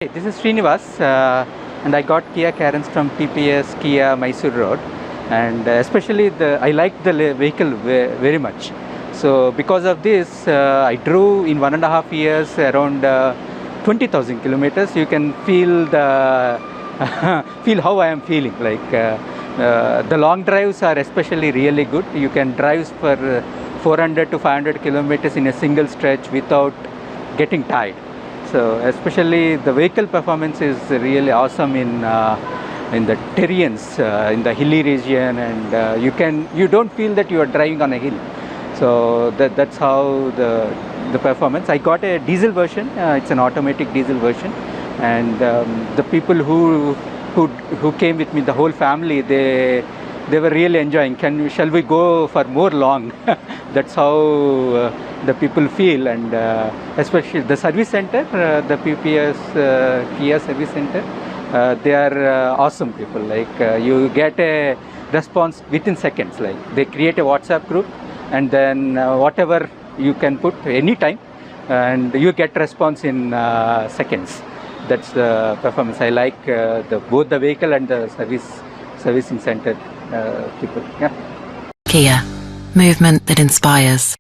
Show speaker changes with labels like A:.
A: Hey, this is Srinivas, and I got Kia Carens from PPS Kia Mysore Road, and especially I like the vehicle very much. So because of this, I drove in 1.5 years around 20,000 kilometers. You can feel the feel how I am feeling. The long drives are especially really good. You can drive for 400 to 500 kilometers in a single stretch without getting tired. So especially the vehicle performance is really awesome in the terrains, in the hilly region, and you don't feel that you are driving on a hill. So that's how the performance. I got a diesel version. It's an automatic diesel version, and the people who came with me, the whole family, they were really enjoying. Shall we go for more long? That's how the people feel, and especially the service center, the PPS Kia service center, they are awesome people. You get a response within seconds. Like they create a WhatsApp group, and then whatever you can put anytime, and you get response in seconds. That's the performance. I like both the vehicle and the servicing center people. Yeah.
B: Kia, movement that inspires.